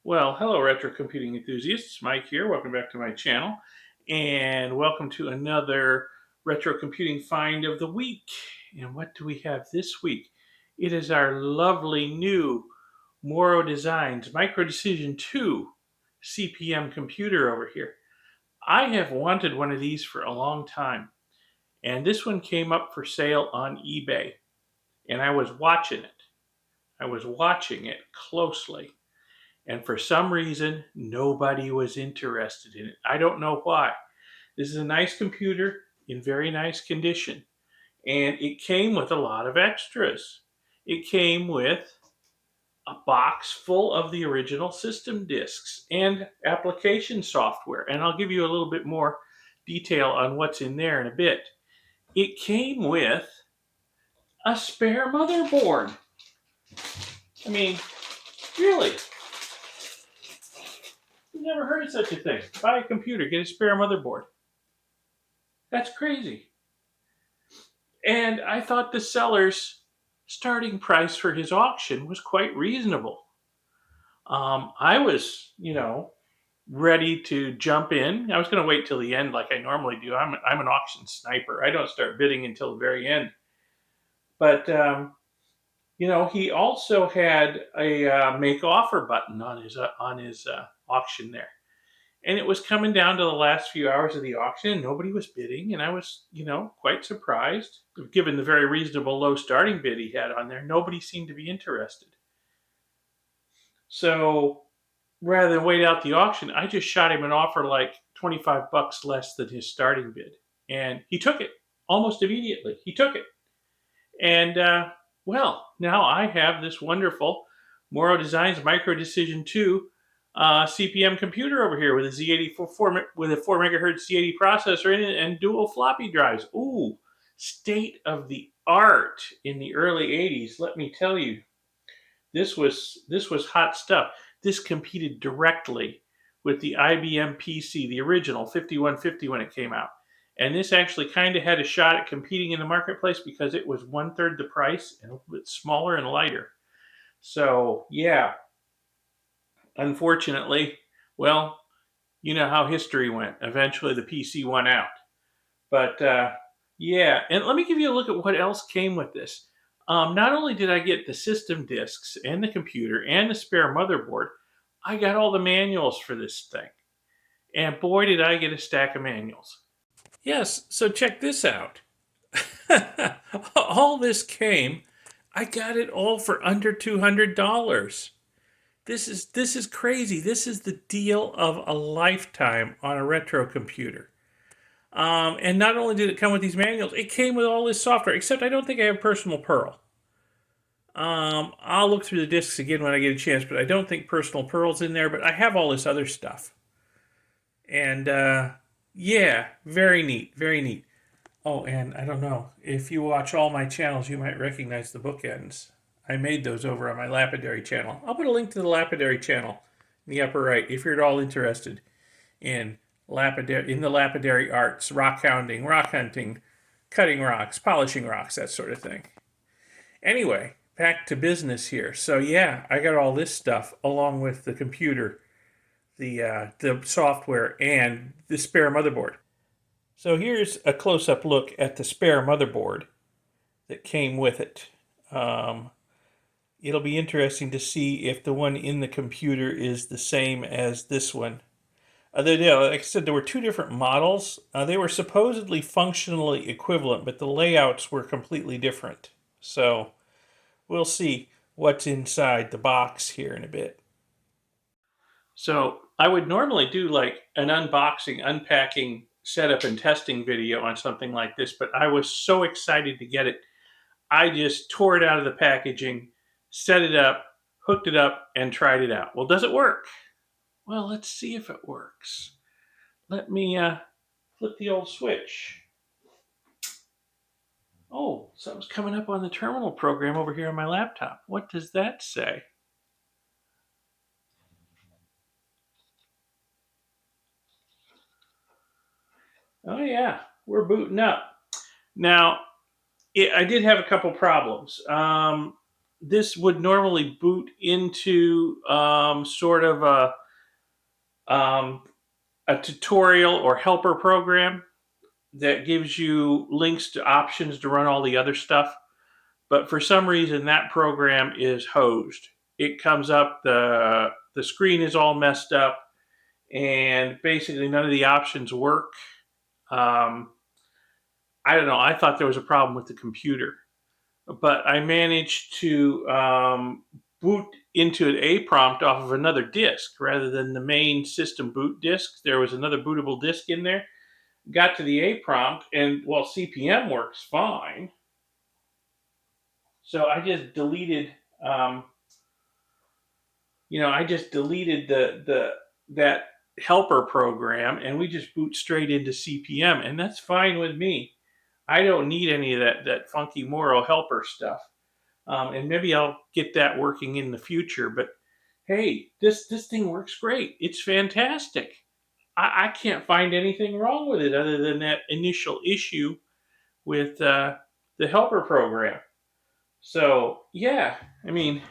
Well, hello, retro computing enthusiasts. Mike here. Welcome back to my channel, and welcome to another retro computing find of the week. And what do we have this week? It is our lovely new Morrow Designs Micro Decision 2 CPM computer over here. I have wanted one of these for a long time, and this one came up for sale on eBay, and I was watching it. I was watching it closely, and for some reason, nobody was interested in it. I don't know why. This is a nice computer in very nice condition, and it came with a lot of extras. It came with a box full of the original system disks and application software, and I'll give you a little bit more detail on what's in there in a bit. It came with a spare motherboard. I mean, really, you've never heard of such a thing. Buy a computer, get a spare motherboard. That's crazy. And I thought the seller's starting price for his auction was quite reasonable. I was, ready to jump in. I was going to wait till the end like I normally do. I'm an auction sniper. I don't start bidding until the very end. But, he also had a make offer button on his auction there. And it was coming down to the last few hours of the auction, and nobody was bidding. And I was, quite surprised. Given the very reasonable low starting bid he had on there, nobody seemed to be interested. So rather than wait out the auction, I just shot him an offer like 25 bucks less than his starting bid. And he took it almost immediately. He took it. And, now I have this wonderful Morrow Designs Micro Decision 2 CPM computer over here with a Z84 with a 4 megahertz Z80 processor in it and dual floppy drives. Ooh, state of the art in the early 80s. Let me tell you, this was hot stuff. This competed directly with the IBM PC, the original 5150 when it came out. And this actually kind of had a shot at competing in the marketplace because it was one third the price and a little bit smaller and lighter. So, yeah, unfortunately, well, you know how history went. Eventually, the PC won out. But yeah, and let me give you a look at what else came with this. Not only did I get the system disks and the computer and the spare motherboard, I got all the manuals for this thing. And boy, did I get a stack of manuals. Yes, so check this out. All this came, I got it all for under $200. This is crazy. This is the deal of a lifetime on a retro computer. And not only did it come with these manuals, it came with all this software, except I don't think I have Personal Perl. I'll look through the discs again when I get a chance, but I don't think Personal Perl's in there, but I have all this other stuff. And yeah, very neat, very neat. Oh, and I don't know, if you watch all my channels, you might recognize the bookends. I made those over on my Lapidary channel. I'll put a link to the Lapidary channel in the upper right if you're at all interested in the lapidary arts, rock hounding, rock hunting, cutting rocks, polishing rocks, that sort of thing. Anyway, back to business here. So yeah, I got all this stuff along with the computer, the software, and the spare motherboard. So here's a close-up look at the spare motherboard that came with it. It'll be interesting to see if the one in the computer is the same as this one. Like I said, there were two different models. They were supposedly functionally equivalent, but the layouts were completely different. So we'll see what's inside the box here in a bit. So I would normally do like an unboxing, unpacking, setup, and testing video on something like this, but I was so excited to get it. I just tore it out of the packaging, set it up, hooked it up, and tried it out. Well, does it work? Well, let's see if it works. Let me flip the old switch. Oh, something's coming up on the terminal program over here on my laptop. What does that say? Oh yeah, we're booting up. Now, I did have a couple problems. this would normally boot into sort of um, a tutorial or helper program that gives you links to options to run all the other stuff. But for some reason, that program is hosed. It comes up, the screen is all messed up, and basically none of the options work. Um, I don't know. I thought there was a problem with the computer, but I managed to boot into an A prompt off of another disk rather than the main system boot disk. There was another bootable disk in there. Got to the A prompt, and well, CPM works fine. So I just deleted, um, I just deleted the that helper program, and we just boot straight into CPM, and that's fine with me. I don't need any of that funky Morrow helper stuff. And maybe I'll get that working in the future. But hey, this thing works great. It's fantastic. I can't find anything wrong with it other than that initial issue with the helper program. So yeah, I mean,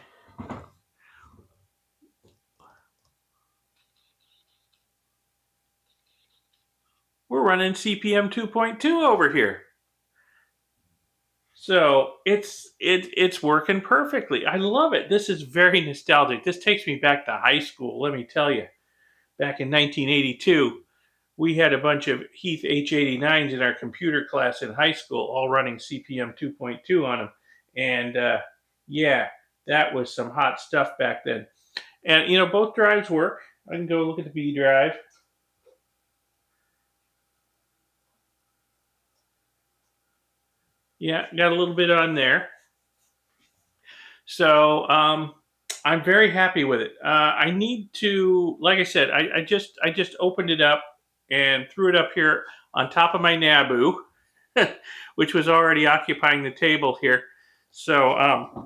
we're running CPM 2.2 over here. So it's working perfectly. I love it. This is very nostalgic. This takes me back to high school. Let me tell you, back in 1982, we had a bunch of Heath H89s in our computer class in high school, all running CPM 2.2 on them. And yeah, that was some hot stuff back then. And both drives work. I can go look at the B drive. Yeah, got a little bit on there. So I'm very happy with it. I need to, like I said, I just opened it up and threw it up here on top of my Naboo, which was already occupying the table here. So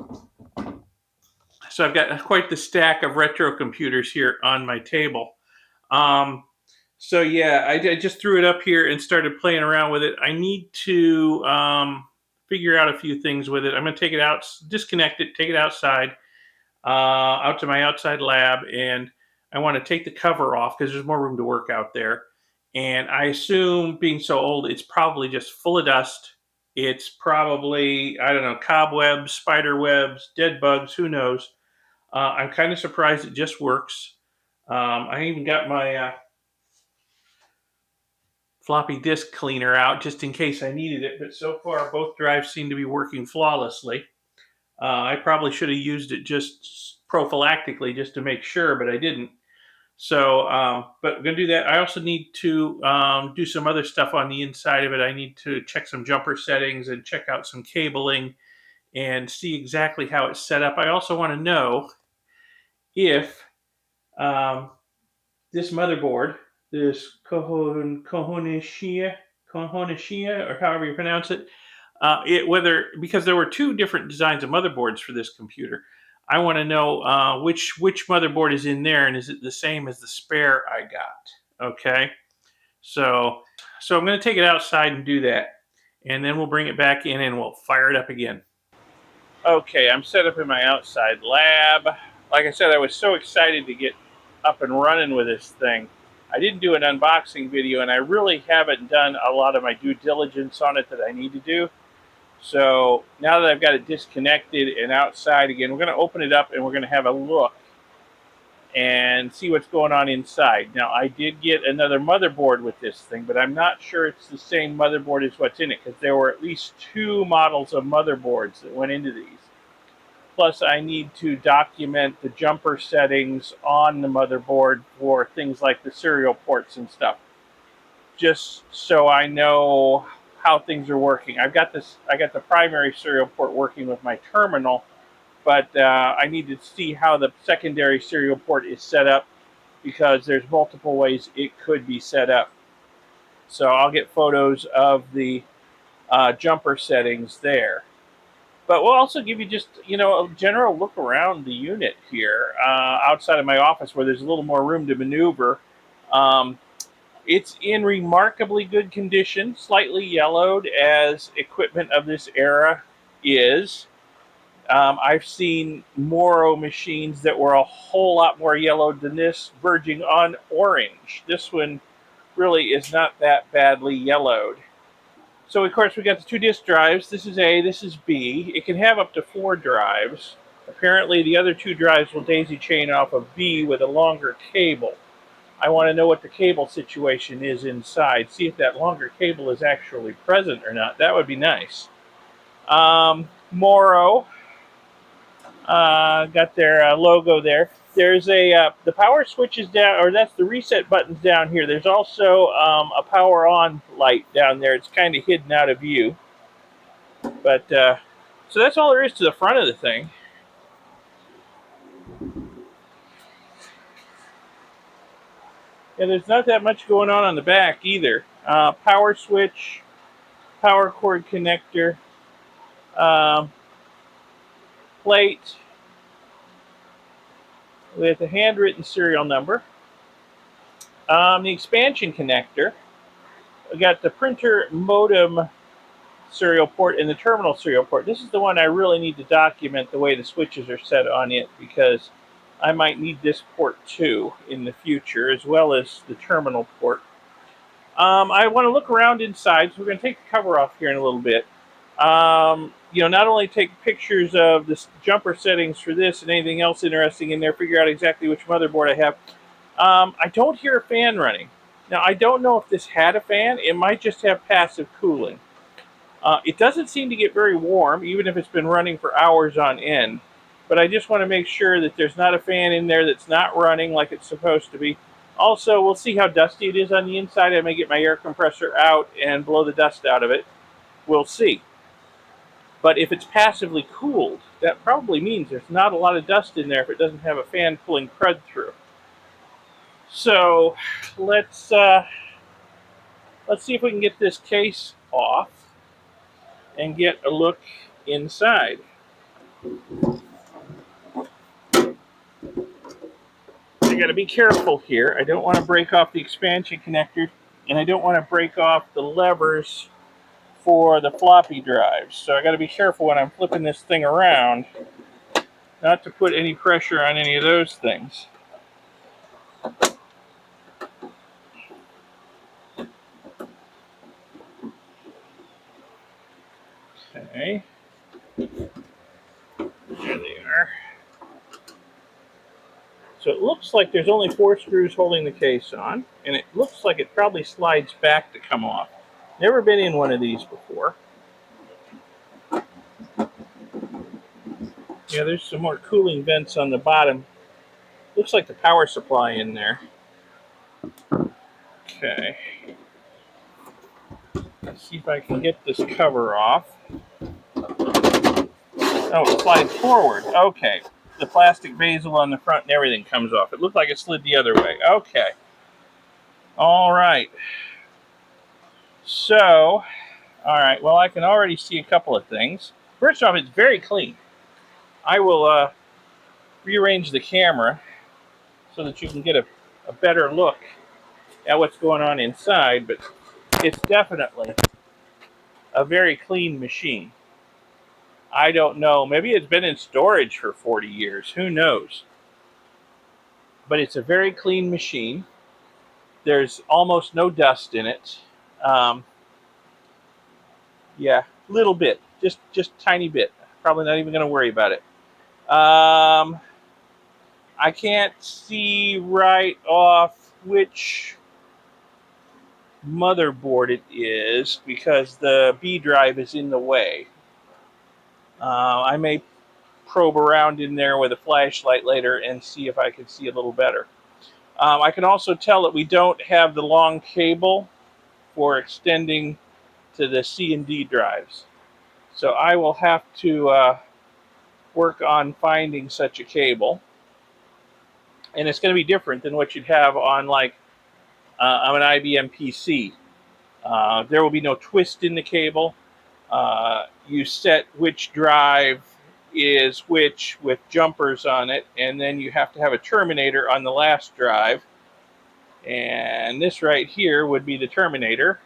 so I've got quite the stack of retro computers here on my table. Um, so yeah, I just threw it up here and started playing around with it. I need to figure out a few things with it. I'm going to take it out, disconnect it, take it outside, out to my outside lab, and I want to take the cover off because there's more room to work out there. And I assume, being so old, it's probably just full of dust. It's probably, I don't know, cobwebs, spider webs, dead bugs, who knows. I'm kind of surprised it just works. I even got my floppy disk cleaner out just in case I needed it, but so far both drives seem to be working flawlessly. I probably should have used it just prophylactically just to make sure, but I didn't. So, but I'm going to do that. I also need to do some other stuff on the inside of it. I need to check some jumper settings and check out some cabling and see exactly how it's set up. I also want to know if um, this motherboard, this Kohonishia, or however you pronounce it, whether, because there were two different designs of motherboards for this computer. I want to know which motherboard is in there, and is it the same as the spare I got? Okay, so I'm going to take it outside and do that, and then we'll bring it back in and we'll fire it up again. Okay, I'm set up in my outside lab. Like I said, I was so excited to get up and running with this thing. I didn't do an unboxing video, and I really haven't done a lot of my due diligence on it that I need to do. So now that I've got it disconnected and outside again, we're going to open it up and we're going to have a look and see what's going on inside. Now, I did get another motherboard with this thing, but I'm not sure it's the same motherboard as what's in it, because there were at least two models of motherboards that went into these. Plus, I need to document the jumper settings on the motherboard for things like the serial ports and stuff, just so I know how things are working. I got the primary serial port working with my terminal, but I need to see how the secondary serial port is set up, because there's multiple ways it could be set up. So I'll get photos of the jumper settings there. But we'll also give you just, a general look around the unit here, outside of my office where there's a little more room to maneuver. It's in remarkably good condition, slightly yellowed as equipment of this era is. I've seen Morrow machines that were a whole lot more yellowed than this, verging on orange. This one really is not that badly yellowed. So of course we got the two disk drives. This is A, this is B. It can have up to 4 drives. Apparently the other 2 drives will daisy chain off of B with a longer cable. I want to know what the cable situation is inside. See if that longer cable is actually present or not. That would be nice. Morrow got their logo there. There's the power switch is down, or that's the reset button's down here. There's also a power on light down there. It's kind of hidden out of view. But so that's all there is to the front of the thing. Yeah, there's not that much going on the back either. Power switch, power cord connector, um, plate with a handwritten serial number. The expansion connector. We got the printer modem serial port and the terminal serial port. This is the one I really need to document the way the switches are set on it, because I might need this port too in the future, as well as the terminal port. I want to look around inside, so we're going to take the cover off here in a little bit. Not only take pictures of the jumper settings for this and anything else interesting in there, figure out exactly which motherboard I have. I don't hear a fan running. Now, I don't know if this had a fan. It might just have passive cooling. It doesn't seem to get very warm, even if it's been running for hours on end. But I just want to make sure that there's not a fan in there that's not running like it's supposed to be. Also, we'll see how dusty it is on the inside. I may get my air compressor out and blow the dust out of it. We'll see. But if it's passively cooled, that probably means there's not a lot of dust in there if it doesn't have a fan pulling crud through. So let's see if we can get this case off and get a look inside. I got to be careful here. I don't want to break off the expansion connector, and I don't want to break off the levers for the floppy drives. So I got to be careful when I'm flipping this thing around not to put any pressure on any of those things. Okay. There they are. So it looks like there's only 4 screws holding the case on, and it looks like it probably slides back to come off. Never been in one of these before. Yeah, there's some more cooling vents on the bottom. Looks like the power supply in there. Okay. Let's see if I can get this cover off. Oh, it slides forward. Okay. The plastic bezel on the front and everything comes off. It looked like it slid the other way. Okay. All right. So, all right. Well, I can already see a couple of things. First off, it's very clean. I will rearrange the camera so that you can get a better look at what's going on inside, but it's definitely a very clean machine. I don't know. Maybe it's been in storage for 40 years. Who knows? But it's a very clean machine. There's almost no dust in it. Yeah, little bit. Just tiny bit. Probably not even going to worry about it. I can't see right off which motherboard it is because the B drive is in the way. I may probe around in there with a flashlight later and see if I can see a little better. I can also tell that we don't have the long cable for extending to the C and D drives. So I will have to work on finding such a cable. And it's going to be different than what you'd have on like on an IBM PC. There will be no twist in the cable. You set which drive is which with jumpers on it, and then you have to have a terminator on the last drive. And this right here would be the terminator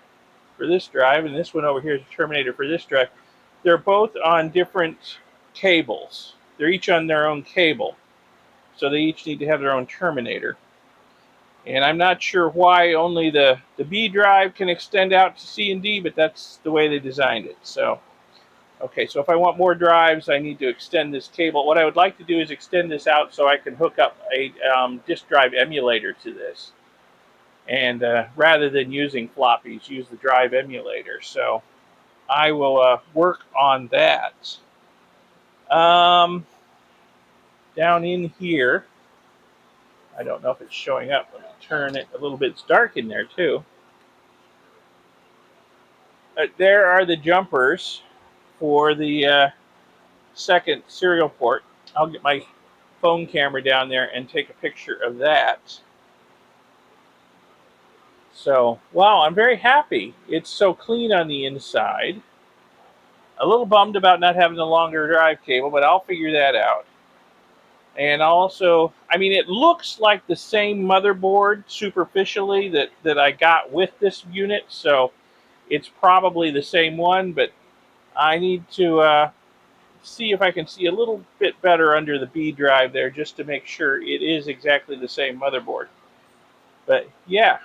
for this drive, and this one over here is the terminator for this drive. They're both on different cables. They're each on their own cable. So they each need to have their own terminator. And I'm not sure why only the B drive can extend out to C and D, but that's the way they designed it. So, okay, so if I want more drives, I need to extend this cable. What I would like to do is extend this out so I can hook up a disk drive emulator to this. And rather than using floppies, use the drive emulator. So I will work on that. Down in here, I don't know if it's showing up. Let me turn it a little bit. It's dark in there too. There are the jumpers for the second serial port. I'll get my phone camera down there and take a picture of that. So, wow, I'm very happy. It's so clean on the inside. A little bummed about not having the longer drive cable, but I'll figure that out. And also, I mean, it looks like the same motherboard superficially that I got with this unit, so it's probably the same one, but I need to see if I can see a little bit better under the B drive there just to make sure it is exactly the same motherboard. But yeah,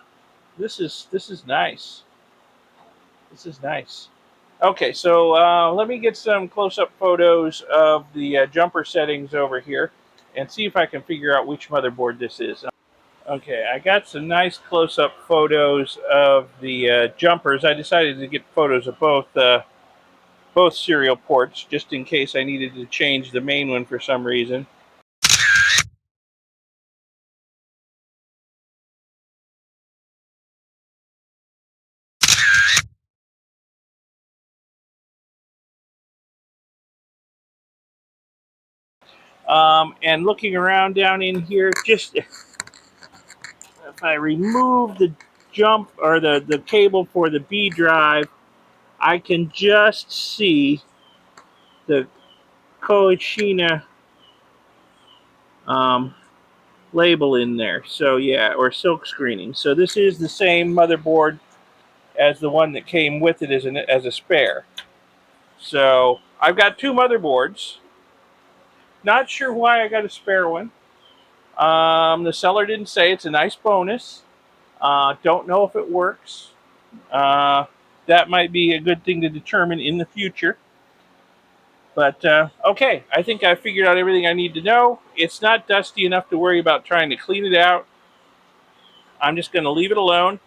this is nice. This is nice. Okay, so let me get some close-up photos of the jumper settings over here and see if I can figure out which motherboard this is. Okay, I got some nice close-up photos of the jumpers. I decided to get photos of both serial ports just in case I needed to change the main one for some reason. And looking around down in here, just if I remove the jump or the cable for the B drive, I can just see the Koichina label in there. So yeah, or silk screening. So this is the same motherboard as the one that came with it as a spare. So I've got two motherboards. Not sure why I got a spare one. The seller didn't say. It's a nice bonus. Don't know if it works. That might be a good thing to determine in the future. But okay, I think I figured out everything I need to know. It's not dusty enough to worry about trying to clean it out. I'm just going to leave it alone.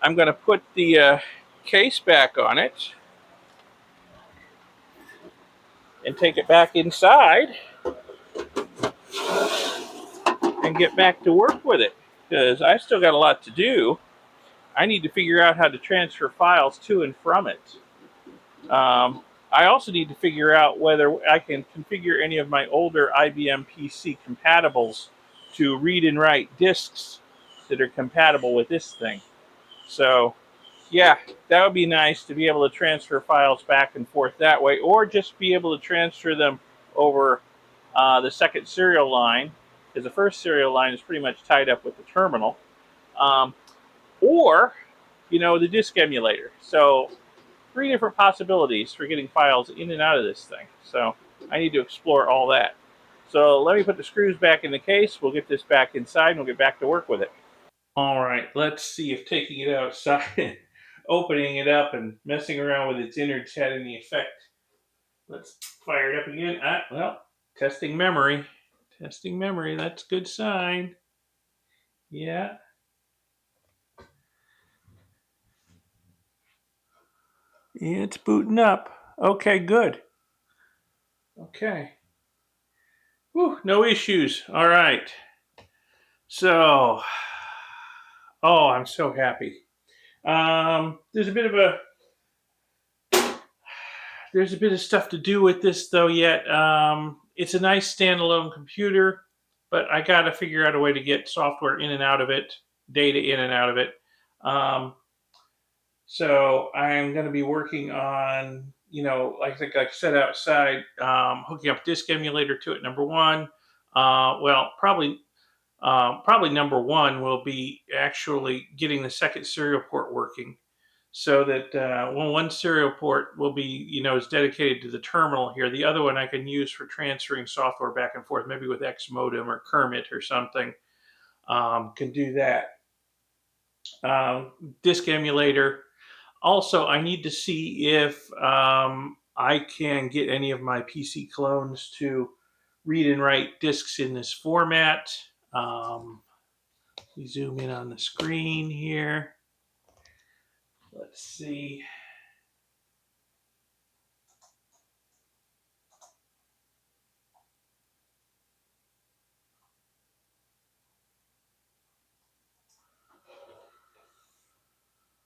I'm going to put the case back on it and take it back inside and get back to work with it because I still got a lot to do. I need to figure out how to transfer files to and from it. I also need to figure out whether I can configure any of my older IBM PC compatibles to read and write disks that are compatible with this thing. So, yeah, that would be nice to be able to transfer files back and forth that way, or just be able to transfer them over the second serial line, because the first serial line is pretty much tied up with the terminal, or, the disk emulator. So, three different possibilities for getting files in and out of this thing. So I need to explore all that. So let me put the screws back in the case. We'll get this back inside and we'll get back to work with it. All right, let's see if taking it outside, opening it up and messing around with its innards had any effect. Let's fire it up again. Well, testing memory. Testing memory, that's a good sign. Yeah. It's booting up. Okay, good. Okay. Whew, no issues. All right. So, oh, I'm so happy. There's a bit of stuff to do with this though yet. It's a nice standalone computer, but I got to figure out a way to get software in and out of it, data in and out of it. Um, so I'm going to be working on, like I said outside, hooking up disk emulator to it. Number one. Well, probably number one will be actually getting the second serial port working. so that one serial port will be, is dedicated to the terminal here. The other one I can use for transferring software back and forth, maybe with X modem or Kermit or something. Can do that. Disk emulator. Also, I need to see if I can get any of my PC clones to read and write disks in this format. We zoom in on the screen here. Let's see.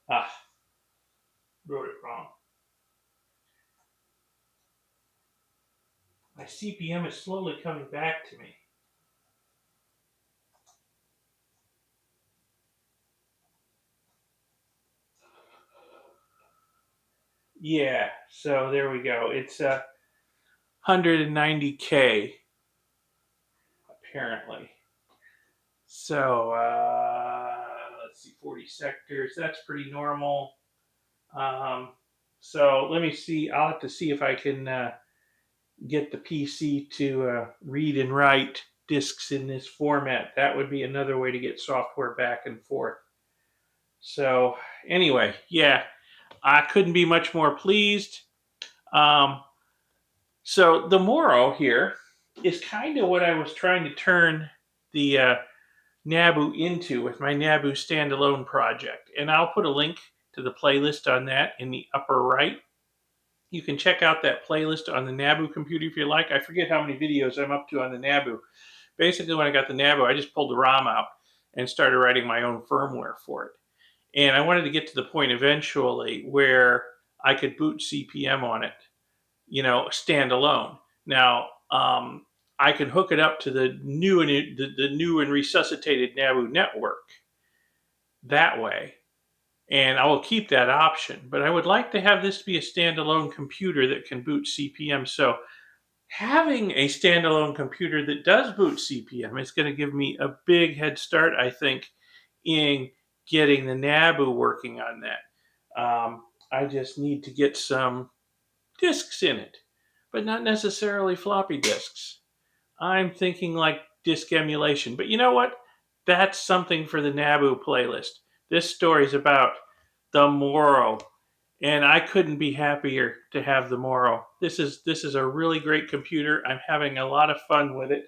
Ah, wrote it wrong. My CPM is slowly coming back to me. Yeah, so there we go. It's 190K apparently. So let's see, 40 sectors. That's pretty normal. So let me see. I'll have to see if I can get the PC to read and write disks in this format. That would be another way to get software back and forth. So anyway, yeah, I couldn't be much more pleased. Um, so the Morrow here is kind of what I was trying to turn the Nabu into with my Nabu standalone project. And I'll put a link to the playlist on that in the upper right. You can check out that playlist on the Nabu computer if you like. I forget how many videos I'm up to on the Nabu. Basically, when I got the Nabu, I just pulled the ROM out and started writing my own firmware for it. And I wanted to get to the point eventually where I could boot CPM on it, standalone. Now, I can hook it up to the new and resuscitated Nabu network that way, and I will keep that option. But I would like to have this be a standalone computer that can boot CPM. So having a standalone computer that does boot CPM is going to give me a big head start, I think, in getting the Nabu working on that. I just need to get some disks in it, but not necessarily floppy disks. I'm thinking like disk emulation. But you know what? That's something for the Nabu playlist. This story is about the Morrow, and I couldn't be happier to have the Morrow. This is a really great computer. I'm having a lot of fun with it,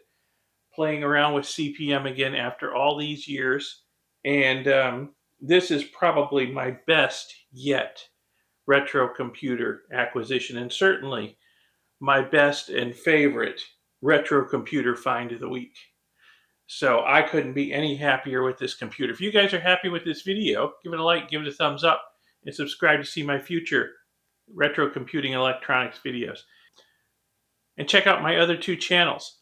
playing around with CPM again after all these years, and this is probably my best yet retro computer acquisition, and certainly my best and favorite retro computer find of the week. So I couldn't be any happier with this computer. If you guys are happy with this video, give it a like, give it a thumbs up, and subscribe to see my future retro computing electronics videos. And check out my other two channels,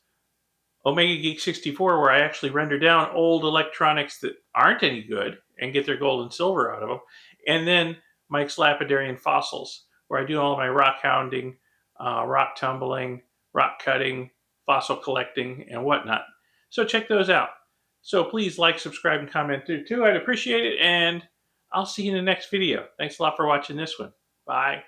Omega Geek 64, where I actually render down old electronics that aren't any good and get their gold and silver out of them, and then Mike's Lapidarian Fossils, where I do all of my rock hounding, rock tumbling, rock cutting, fossil collecting, and whatnot. So check those out. So please like, subscribe, and comment there too. I'd appreciate it, and I'll see you in the next video. Thanks a lot for watching this one. Bye.